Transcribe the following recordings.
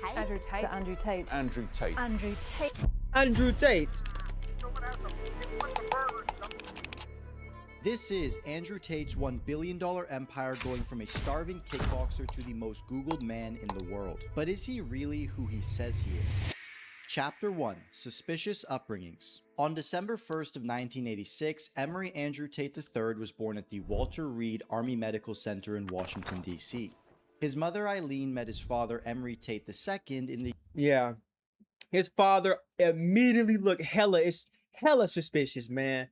Tate? Andrew Tate. To Andrew Tate. Andrew Tate. Andrew Tate. Andrew Tate. This is Andrew Tate's $1 billion empire going from a starving kickboxer to the most Googled man in the world. But is he really who he says he is? Chapter 1. Suspicious Upbringings. On December 1st of 1986, Emory Andrew Tate III was born at the Walter Reed Army Medical Center in Washington, D.C. His mother Eileen met his father Emory Tate II in the... Yeah. His father immediately looked hella suspicious, man.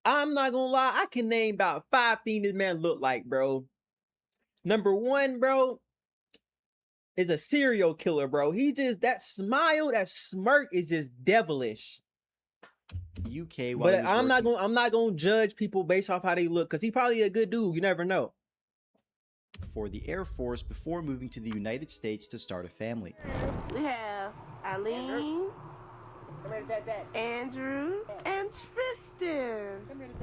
I'm not gonna lie, I can name about 5 things this man looked like, bro. Number 1, bro, is a serial killer, bro. He just, that smile, that smirk is just devilish. UK, but I'm not gonna judge people based off how they look, because he probably a good dude. You never know. For the Air Force before moving to the United States to start a family. We have Eileen, Andrew, and Tristan.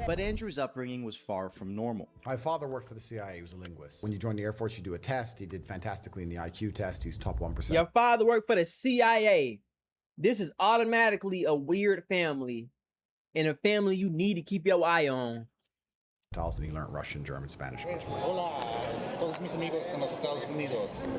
But Andrew's upbringing was far from normal. My father worked for the CIA. He was a linguist. When you join the Air Force, you do a test. He did fantastically in the IQ test. He's top 1%. Your father worked for the CIA. This is automatically a weird family, and a family you need to keep your eye on. And he learned Russian, German, Spanish.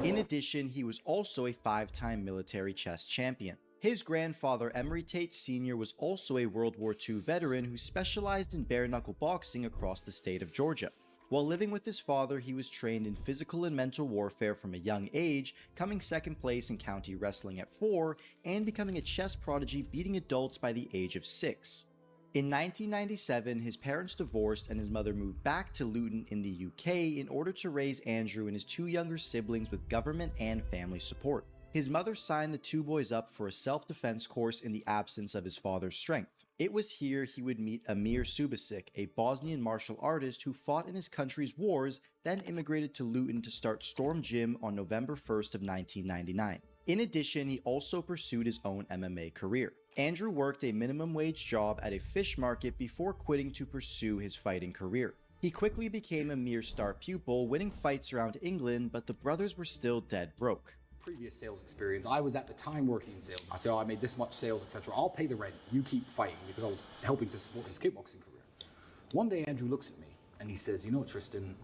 In addition, he was also a 5-time military chess champion. His grandfather, Emory Tate Sr., was also a World War II veteran who specialized in bare-knuckle boxing across the state of Georgia. While living with his father, he was trained in physical and mental warfare from a young age, coming second place in county wrestling at 4, and becoming a chess prodigy, beating adults by the age of 6. In 1997, his parents divorced and his mother moved back to Luton in the UK in order to raise Andrew and his 2 younger siblings with government and family support. His mother signed the 2 boys up for a self-defense course in the absence of his father's strength. It was here he would meet Amir Subasic, a Bosnian martial artist who fought in his country's wars, then immigrated to Luton to start Storm Gym on November 1st of 1999. In addition, he also pursued his own MMA career. Andrew worked a minimum wage job at a fish market before quitting to pursue his fighting career. He quickly became Amir's star pupil, winning fights around England, but the brothers were still dead broke. Previous sales experience, I was at the time working in sales. I said, oh, I made this much sales, etc. I'll pay the rent, you keep fighting, because I was helping to support his kickboxing career. One day Andrew looks at me and he says, you know what, Tristan,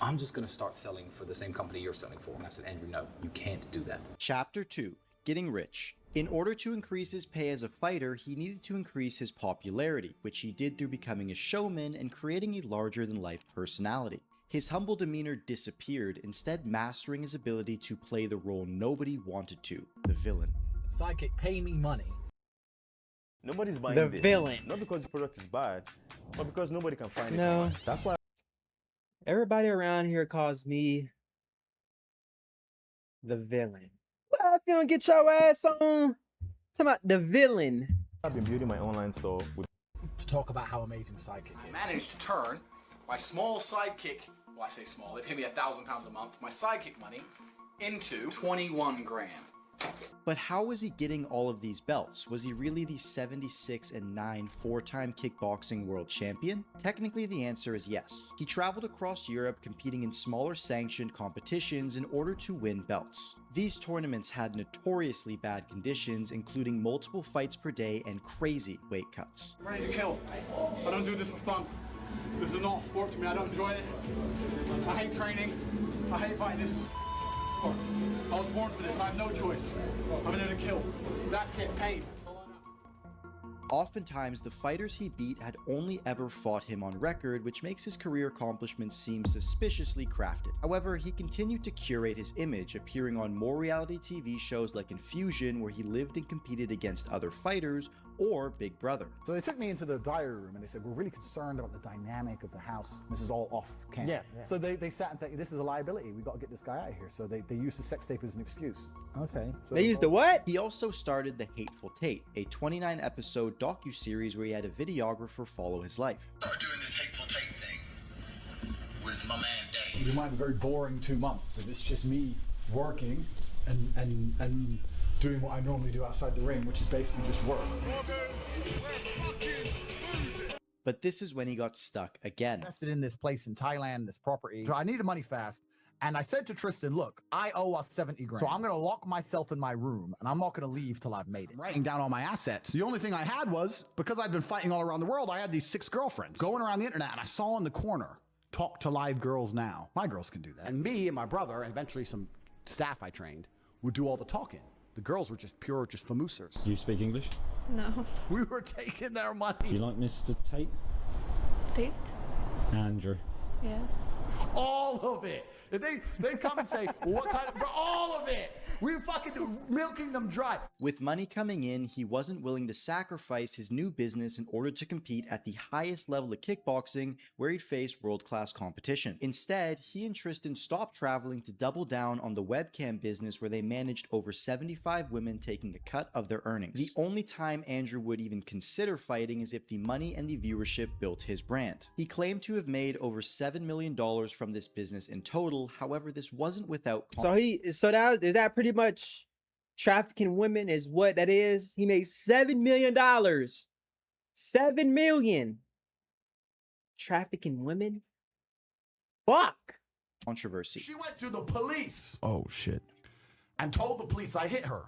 I'm just going to start selling for the same company you're selling for. And I said, Andrew, no, you can't do that. Chapter 2. Getting Rich. In order to increase his pay as a fighter, he needed to increase his popularity, which he did through becoming a showman and creating a larger-than-life personality. His humble demeanor disappeared, instead mastering his ability to play the role nobody wanted to, the villain. Sidekick, pay me money. Nobody's buying the this. Villain. Not because the product is bad, but because nobody can find it. No. That's why. Everybody around here calls me the villain. Well, if you don't get your ass on, talking about the villain. I've been building my online store to talk about how amazing Sidekick is. I managed to turn my small sidekick, well, I say small, they pay me £1,000 a month, my sidekick money into 21 grand. But how was he getting all of these belts? Was he really the 76-9 4-time kickboxing world champion? Technically, the answer is yes. He traveled across Europe competing in smaller sanctioned competitions in order to win belts. These tournaments had notoriously bad conditions, including multiple fights per day and crazy weight cuts. I'm ready to kill. I don't do this for fun. This is not a sport to me. I don't enjoy it. I hate training. I hate fighting. This is I was born for this. I have no choice. I'm in there to kill. That's it. Pain. Oftentimes, the fighters he beat had only ever fought him on record, which makes his career accomplishments seem suspiciously crafted. However, he continued to curate his image, appearing on more reality TV shows like Infusion, where he lived and competed against other fighters, or Big Brother. So they took me into the diary room and they said, we're really concerned about the dynamic of the house. This is all off camera. Yeah. So they sat and thought, this is a liability. We've got to get this guy out of here. So they used the sex tape as an excuse. Okay. So they used the what? He also started The Hateful Tate, a 29-episode docuseries where he had a videographer follow his life. Started doing this Hateful Tate thing with my man Dave. You might have a very boring 2 months if it's just me working and doing what I normally do outside the ring, which is basically just work. But this is when he got stuck again. Invested in this place in Thailand, this property. So I needed money fast, And I said to Tristan, look, I owe us 70 grand. So I'm going to lock myself in my room and I'm not going to leave till I've made it. I'm writing down all my assets. The only thing I had was, because I'd been fighting all around the world, I had these 6 girlfriends going around the internet, and I saw in the corner, talk to live girls now. My girls can do that. And me and my brother, and eventually some staff I trained, would do all the talking. The girls were just pure, just famoosers. Do you speak English? No. We were taking their money. Do you like Mr. Tate? Tate? Andrew. Yes. All of it. If they come and say, what kind of, all of it. We were fucking milking them dry. With money coming in, he wasn't willing to sacrifice his new business in order to compete at the highest level of kickboxing, where he'd face world-class competition. Instead, he and Tristan stopped traveling to double down on the webcam business, where they managed over 75 women, taking a cut of their earnings. The only time Andrew would even consider fighting is if the money and the viewership built his brand. He claimed to have made over $7 million from this business in total. However, this wasn't without is that pretty much trafficking women is what that is? He made $7 million. $7 million. Trafficking women? Fuck. Controversy. She went to the police. Oh, shit. And told the police I hit her.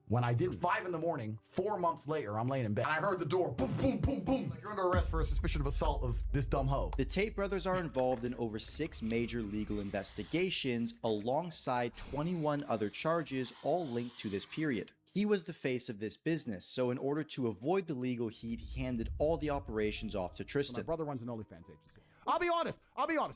When I did 5 in the morning, 4 months later, I'm laying in bed. And I heard the door, boom, boom, boom, boom. Like, you're under arrest for a suspicion of assault of this dumb hoe. The Tate brothers are involved in over 6 major legal investigations, alongside 21 other charges, all linked to this period. He was the face of this business, so in order to avoid the legal heat, he handed all the operations off to Tristan. My brother runs an OnlyFans agency. I'll be honest.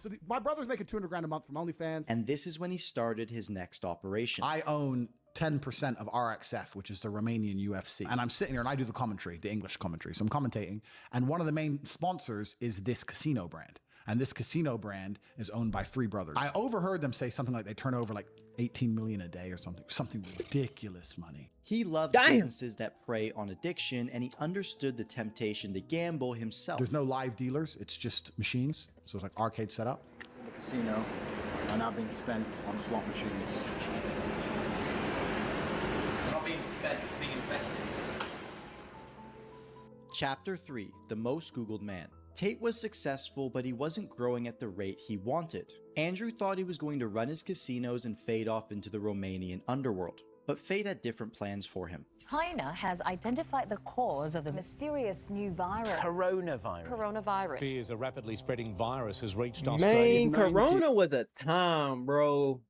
So my brother's making 200 grand a month from OnlyFans. And this is when he started his next operation. I own 10% of RXF, which is the Romanian UFC. And I'm sitting here and I do the commentary, the English commentary. So I'm commentating. And one of the main sponsors is this casino brand. And this casino brand is owned by 3 brothers. I overheard them say something like they turn over like 18 million a day or something ridiculous money. He loved businesses that prey on addiction, and he understood the temptation to gamble himself. There's no live dealers, it's just machines. So it's like arcade setup. The casino are now being spent on slot machines. They're not being spent, being invested. Chapter 3, The Most Googled Man. Tate was successful, but he wasn't growing at the rate he wanted. Andrew thought he was going to run his casinos and fade off into the Romanian underworld, but fate had different plans for him. China has identified the cause of the mysterious new virus. Coronavirus. Fears a rapidly spreading virus has reached Man, Australia. Corona was a time, bro.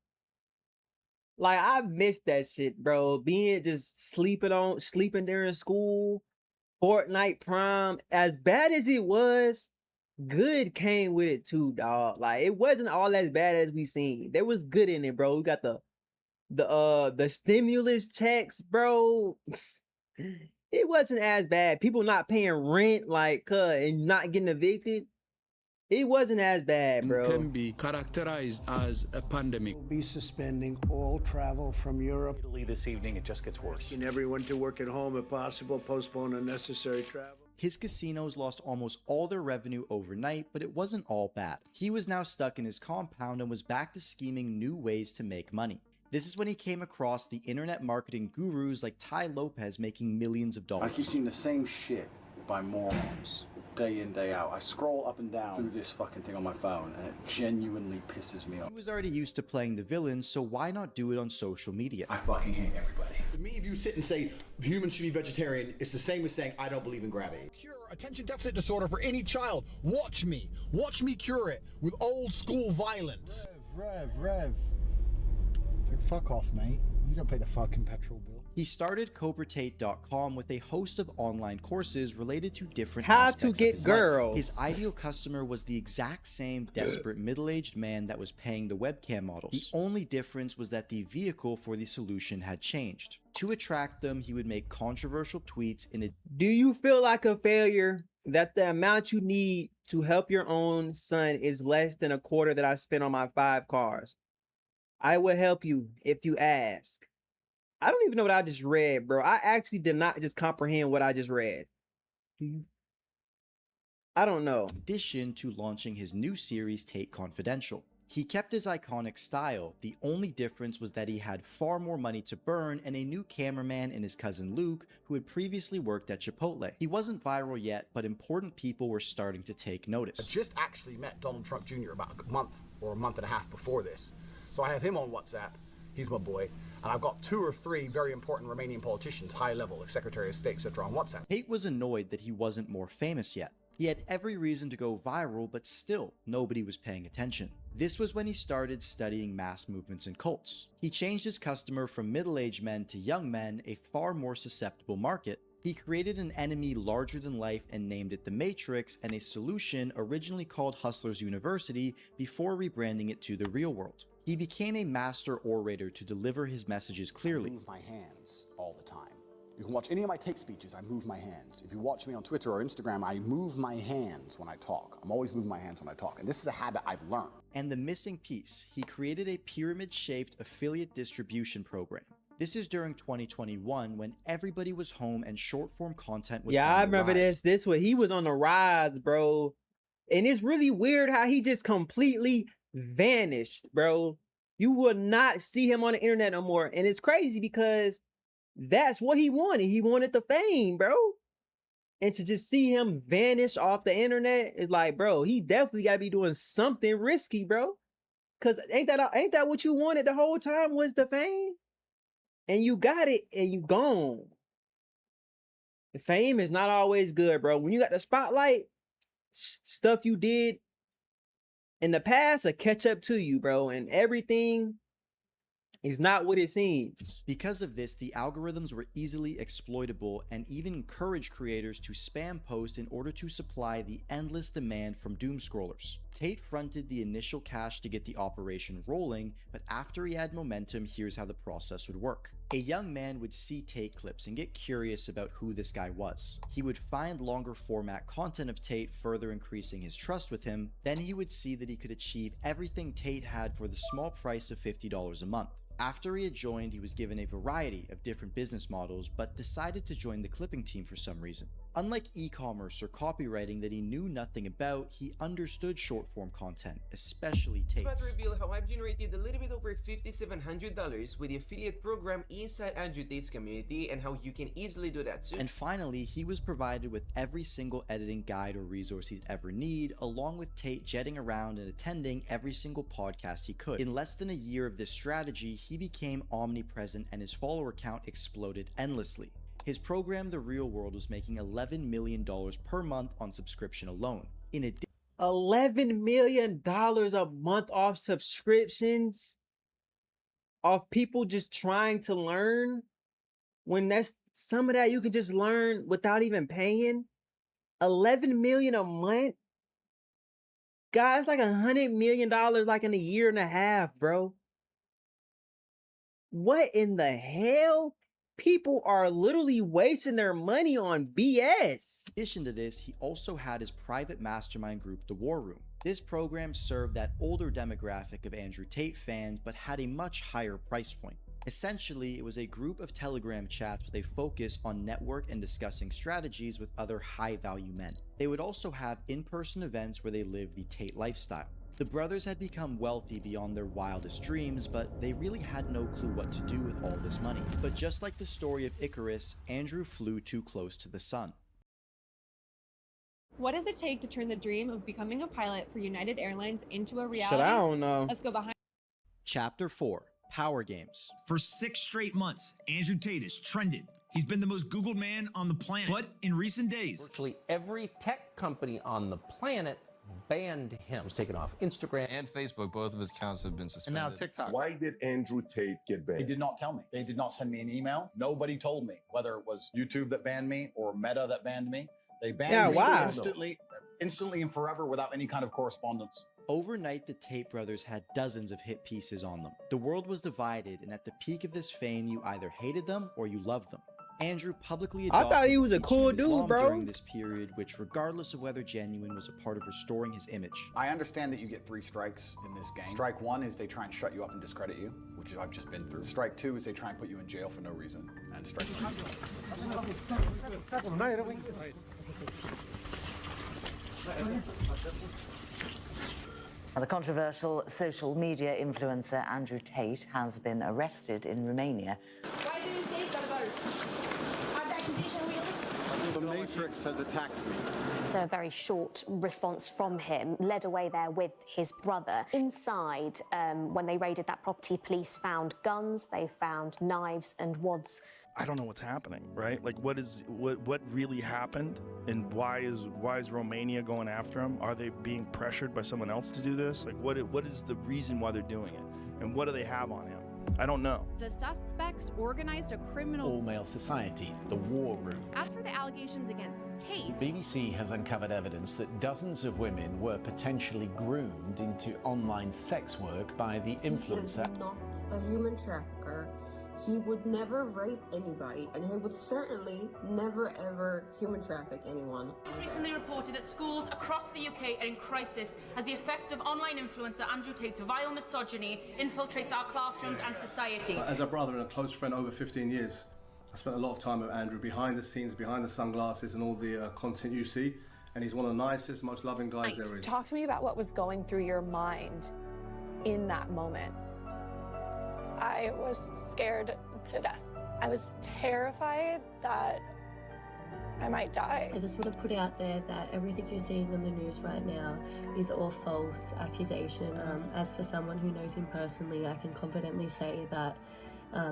Like, I missed that shit, bro. Being just sleeping during school. Fortnite Prime, as bad as it was, good came with it too, dog. Like, it wasn't all as bad as we seen. There was good in it, bro. We got the stimulus checks, bro. It wasn't as bad. People not paying rent, like, and not getting evicted. It wasn't as bad, bro. Can be characterized as a pandemic. We'll be suspending all travel from Europe. Italy this evening, it just gets worse. Asking everyone to work at home if possible, postpone unnecessary travel. His casinos lost almost all their revenue overnight, but it wasn't all bad. He was now stuck in his compound and was back to scheming new ways to make money. This is when he came across the internet marketing gurus like Tai Lopez making millions of dollars. I keep seeing the same shit by morons, day in, day out. I scroll up and down through this fucking thing on my phone, and it genuinely pisses me off. He was already used to playing the villain, so why not do it on social media? I fucking hate everybody. To me, if you sit and say humans should be vegetarian, it's the same as saying I don't believe in gravity. Cure attention deficit disorder for any child. Watch me cure it with old school violence. Rev. It's like, fuck off, mate. You don't pay the fucking petrol bill. He started CobraTate.com with a host of online courses related to different how aspects to of get his girls. Life. His ideal customer was the exact same desperate middle-aged man that was paying the webcam models. The only difference was that the vehicle for the solution had changed. To attract them, he would make controversial tweets in a... Do you feel like a failure that the amount you need to help your own son is less than a quarter that I spent on my 5 cars? I will help you if you ask. I don't even know what I just read, bro. I actually did not just comprehend what I just read. I don't know. In addition to launching his new series, Tate Confidential. He kept his iconic style. The only difference was that he had far more money to burn and a new cameraman in his cousin Luke, who had previously worked at Chipotle. He wasn't viral yet, but important people were starting to take notice. I just actually met Donald Trump Jr. about a month or a month and a half before this. So I have him on WhatsApp. He's my boy. And I've got 2 or 3 very important Romanian politicians, high level, like Secretary of State, etc., on WhatsApp. Tate was annoyed that he wasn't more famous yet. He had every reason to go viral, but still, nobody was paying attention. This was when he started studying mass movements and cults. He changed his customer from middle-aged men to young men, a far more susceptible market. He created an enemy larger than life and named it the Matrix, and a solution originally called Hustlers University before rebranding it to the real world. He became a master orator to deliver his messages clearly. I move my hands all the time. You can watch any of my Tate speeches, I move my hands. If you watch me on Twitter or Instagram, I move my hands when I talk. I'm always moving my hands when I talk, and this is a habit I've learned. And the missing piece, he created a pyramid-shaped affiliate distribution program. This is during 2021 when everybody was home and short-form content was I on the remember rise. this when he was on the rise, bro. And it's really weird how he just completely vanished, bro. You will not see him on the internet no more. And it's crazy because that's what he wanted. He wanted the fame, bro. And to just see him vanish off the internet is like, bro, he definitely got to be doing something risky, bro. Cause ain't that what you wanted the whole time was the fame? And you got it and you gone. The fame is not always good, bro. When you got the spotlight, stuff you did in the past will catch up to you, bro. And everything is not what it seems. Because of this, the algorithms were easily exploitable and even encouraged creators to spam post in order to supply the endless demand from doom scrollers. Tate fronted the initial cash to get the operation rolling, but after he had momentum, here's how the process would work. A young man would see Tate clips and get curious about who this guy was. He would find longer format content of Tate, further increasing his trust with him. Then he would see that he could achieve everything Tate had for the small price of $50 a month. After he had joined, he was given a variety of different business models, but decided to join the clipping team for some reason. Unlike e-commerce or copywriting that he knew nothing about, he understood short-form content, especially Tate's. I'm about to reveal how I've generated a little bit over $5,700 with the affiliate program inside Andrew Tate's community and how you can easily do that too. And finally, he was provided with every single editing guide or resource he'd ever need, along with Tate jetting around and attending every single podcast he could. In less than a year of this strategy, he became omnipresent and his follower count exploded endlessly. His program, The Real World, was making $11 million per month on subscription alone. In addition, $11 million a month off subscriptions? Of people just trying to learn? When that's some of that you can just learn without even paying? $11 million a month? Guys, like $100 million like in a year and a half, bro. What in the hell? People are literally wasting their money on BS. In addition to this, he also had his private mastermind group, The War Room. This program served that older demographic of Andrew Tate fans, but had a much higher price point. Essentially, it was a group of Telegram chats with a focus on network and discussing strategies with other high-value men. They would also have in-person events where they lived the Tate lifestyle. The brothers had become wealthy beyond their wildest dreams, but they really had no clue what to do with all this money. But just like the story of Icarus, Andrew flew too close to the sun. What does it take to turn the dream of becoming a pilot for United Airlines into a reality? Shit, I don't know. Let's go behind. Chapter 4. Power Games. For 6 straight months, Andrew Tate has trended. He's been the most Googled man on the planet. But in recent days, virtually every tech company on the planet banned him. He's taken off Instagram and Facebook. Both of his accounts have been suspended. And now TikTok. Why did Andrew Tate get banned? They did not tell me. They did not send me an email. Nobody told me, whether it was YouTube that banned me or Meta that banned me. They banned me instantly and forever without any kind of correspondence. Overnight, the Tate brothers had dozens of hit pieces on them. The world was divided, and at the peak of this fame, you either hated them or you loved them. Andrew publicly adopted I thought he was a cool dude, bro. During this period, which, regardless of whether genuine, was a part of restoring his image. I understand that you get 3 strikes in this game. Strike 1 is they try and shut you up and discredit you, which I've just been through. Strike 2 is they try and put you in jail for no reason. And strike 3 The controversial social media influencer Andrew Tate has been arrested in Romania. Why do you say that about it? Are the accusations realistic? I think The Matrix has attacked me. So a very short response from him, led away there with his brother. Inside, when they raided that property, police found guns, they found knives and wads. I don't know what's happening, right? Like, what really happened, and why is Romania going after him? Are they being pressured by someone else to do this? Like, what is the reason why they're doing it, and what do they have on him? I don't know. The suspects organized a criminal all-male society, the war room. As for the allegations against Tate, The BBC has uncovered evidence that dozens of women were potentially groomed into online sex work by the influencer. He is not a human trafficker. He would never rape anybody, and he would certainly never ever human traffic anyone. It's recently reported that schools across the UK are in crisis as the effects of online influencer Andrew Tate's vile misogyny infiltrates our classrooms and society. As a brother and a close friend over 15 years, I spent a lot of time with Andrew behind the scenes, behind the sunglasses and all the content you see, and he's one of the nicest, most loving guys there is. Talk to me about what was going through your mind in that moment. I was scared to death. I was terrified that I might die. I just want to put out there that everything you're seeing on the news right now is all false accusation. As for someone who knows him personally, I can confidently say that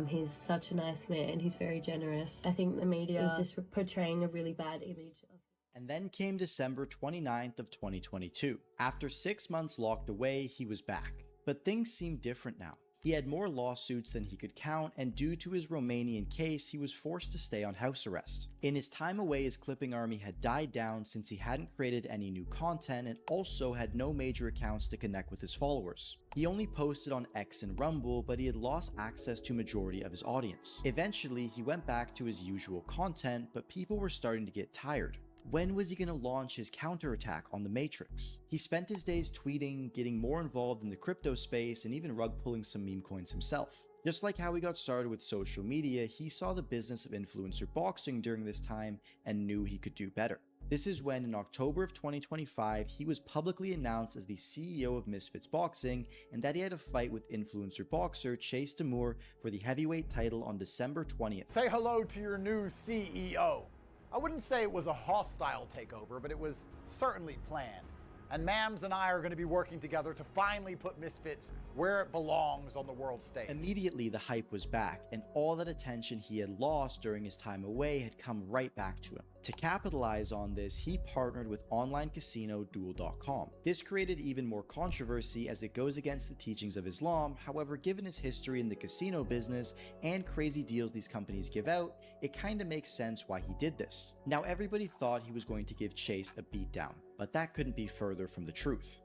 he's such a nice man. He's very generous. I think the media is just portraying a really bad image of. And then came December 29th of 2022. After 6 months locked away, he was back. But things seemed different now. He had more lawsuits than he could count, and due to his Romanian case, he was forced to stay on house arrest. In his time away, his clipping army had died down since he hadn't created any new content and also had no major accounts to connect with his followers. He only posted on X and Rumble, but he had lost access to majority of his audience. Eventually, he went back to his usual content, but people were starting to get tired. When was he going to launch his counterattack on the Matrix? He spent his days tweeting, getting more involved in the crypto space, and even rug pulling some meme coins himself. Just like how he got started with social media, he saw the business of influencer boxing during this time and knew he could do better. This is when, in October of 2025, he was publicly announced as the CEO of Misfits Boxing, and that he had a fight with influencer boxer Chase Demure for the heavyweight title on December 20th. Say hello to your new CEO. I wouldn't say it was a hostile takeover, but it was certainly planned. And Mams and I are going to be working together to finally put Misfits where it belongs on the world stage. Immediately, the hype was back, and all that attention he had lost during his time away had come right back to him. To capitalize on this, he partnered with online casino Duel.com. This created even more controversy as it goes against the teachings of Islam. However, given his history in the casino business and crazy deals these companies give out, it kinda makes sense why he did this. Now, everybody thought he was going to give Chase a beatdown, but that couldn't be further from the truth.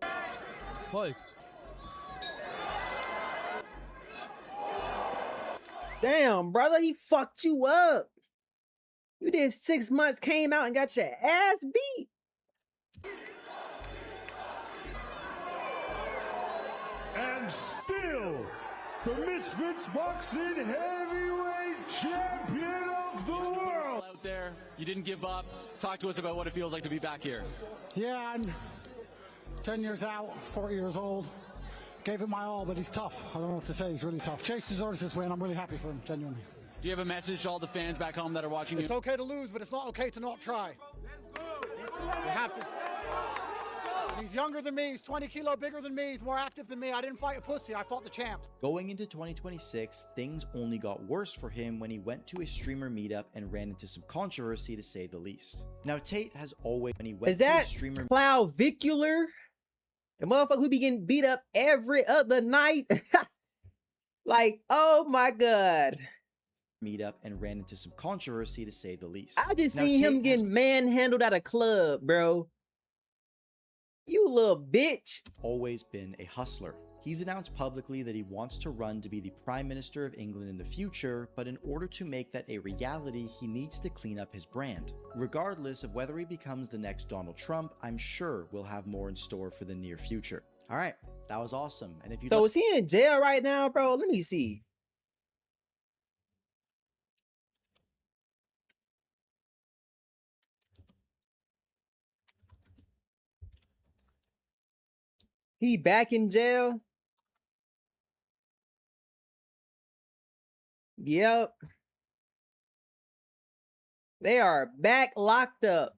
Fuck. Damn, brother, he fucked you up. You did 6 months, came out and got your ass beat. And still, the Misfits Boxing Heavyweight Champion of the World. Out there, you didn't give up. Talk to us about what it feels like to be back here. Yeah, I'm 10 years out, 40 years old. Gave it my all, but he's tough. I don't know what to say. He's really tough. Chase deserves this win. I'm really happy for him, genuinely. Do you have a message to all the fans back home that are watching you? It's okay to lose, but it's not okay to not try. You have to. He's younger than me. He's 20 kilo bigger than me. He's more active than me. I didn't fight a pussy. I fought the champ. Going into 2026, things only got worse for him when he went to a streamer meetup and ran into some controversy, to say the least. Now, Tate has always, when he went to a streamer clavicular? The motherfucker who be getting beat up every other night. Like, oh my God. Meetup and ran into some controversy, to say the least. I just seen him getting manhandled at a club, bro. You little bitch. Always been a hustler. He's announced publicly that he wants to run to be the Prime Minister of England in the future, but in order to make that a reality, he needs to clean up his brand. Regardless of whether he becomes the next Donald Trump, I'm sure we'll have more in store for the near future. All right, that was awesome. And if you So is he in jail right now, bro? Let me see. He back in jail? Yep. They are back locked up.